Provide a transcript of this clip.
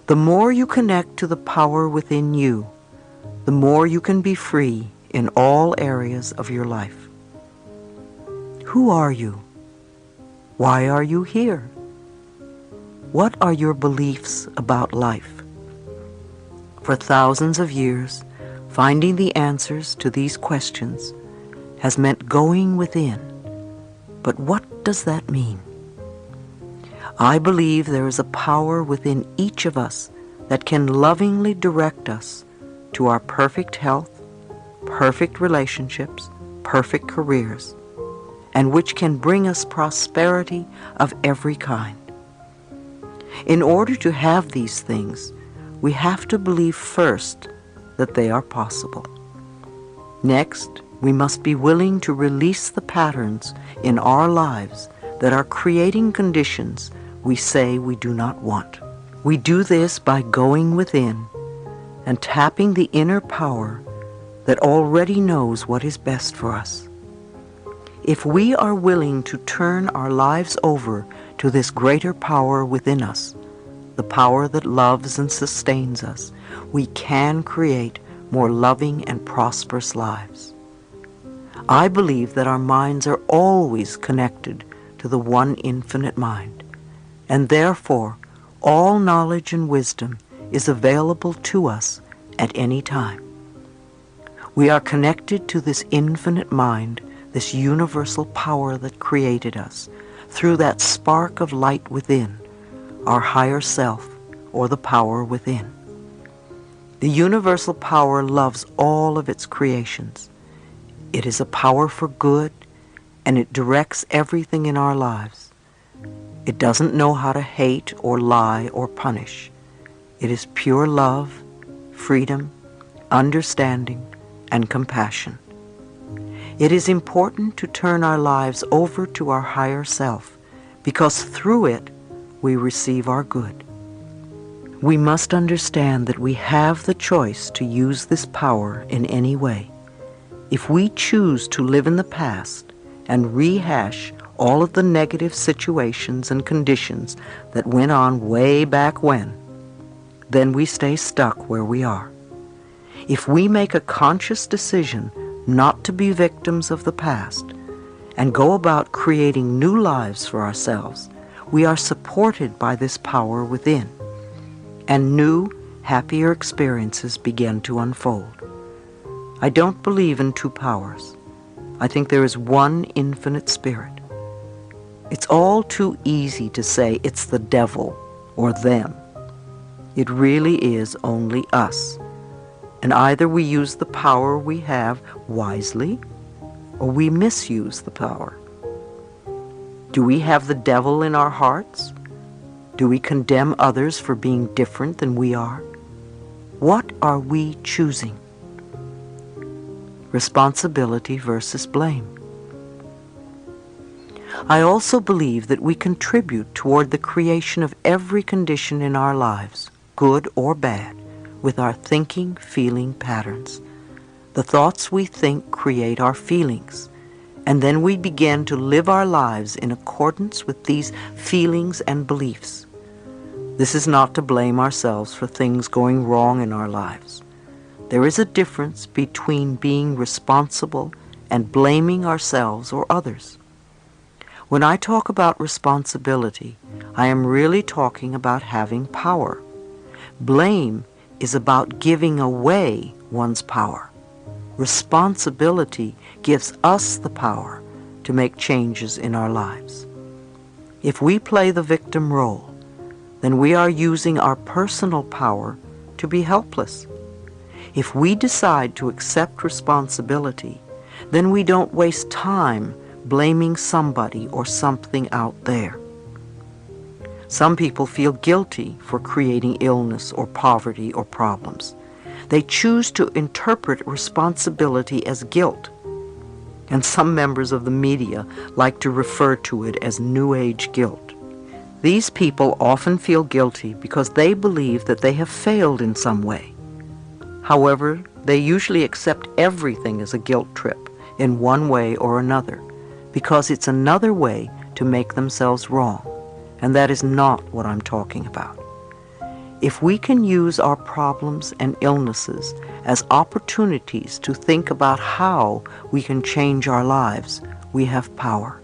The more you connect to the power within you, the more you can be free in all areas of your life. Who are you? Why are you here? What are your beliefs about life? For thousands of years, finding the answers to these questions has meant going within. But what does that mean? I believe there is a power within each of us that can lovingly direct us to our perfect health, perfect relationships, perfect careers, and which can bring us prosperity of every kind. In order to have these things, we have to believe first that they are possible. Next, we must be willing to release the patterns in our lives that are creating conditions we say we do not want. We do this by going within and tapping the inner power that already knows what is best for us. If we are willing to turn our lives over to this greater power within us, the power that loves and sustains us, we can create more loving and prosperous lives. I believe that our minds are always connected to the one infinite mind, and therefore all knowledge and wisdom is available to us at any time. We are connected to this infinite mind, this universal power that created us, through that spark of light within, our higher self, or the power within. The universal power loves all of its creations. It is a power for good, and it directs everything in our lives. It doesn't know how to hate or lie or punish. It is pure love, freedom, understanding, and compassion. It is important to turn our lives over to our higher self, because through it we receive our good. We must understand that we have the choice to use this power in any way. If we choose to live in the past and rehash all of the negative situations and conditions that went on way back when, then we stay stuck where we are. If we make a conscious decision not to be victims of the past and go about creating new lives for ourselves, we are supported by this power within, and new, happier experiences begin to unfold. I don't believe in two powers. I think there is one infinite spirit. It's all too easy to say it's the devil or them. It really is only us. And either we use the power we have wisely, or we misuse the power. Do we have the devil in our hearts? Do we condemn others for being different than we are? What are we choosing? Responsibility versus blame. I also believe that we contribute toward the creation of every condition in our lives, good or bad, with our thinking, feeling patterns. The thoughts we think create our feelings, and then we begin to live our lives in accordance with these feelings and beliefs. This is not to blame ourselves for things going wrong in our lives. There is a difference between being responsible and blaming ourselves or others. When I talk about responsibility, I am really talking about having power. Blame is about giving away one's power. Responsibility gives us the power to make changes in our lives. If we play the victim role, then we are using our personal power to be helpless. If we decide to accept responsibility, then we don't waste time blaming somebody or something out there. Some people feel guilty for creating illness or poverty or problems. They choose to interpret responsibility as guilt, and some members of the media like to refer to it as New Age guilt. These people often feel guilty because they believe that they have failed in some way. However, they usually accept everything as a guilt trip in one way or another, because it's another way to make themselves wrong, and that is not what I'm talking about. If we can use our problems and illnesses as opportunities to think about how we can change our lives, we have power.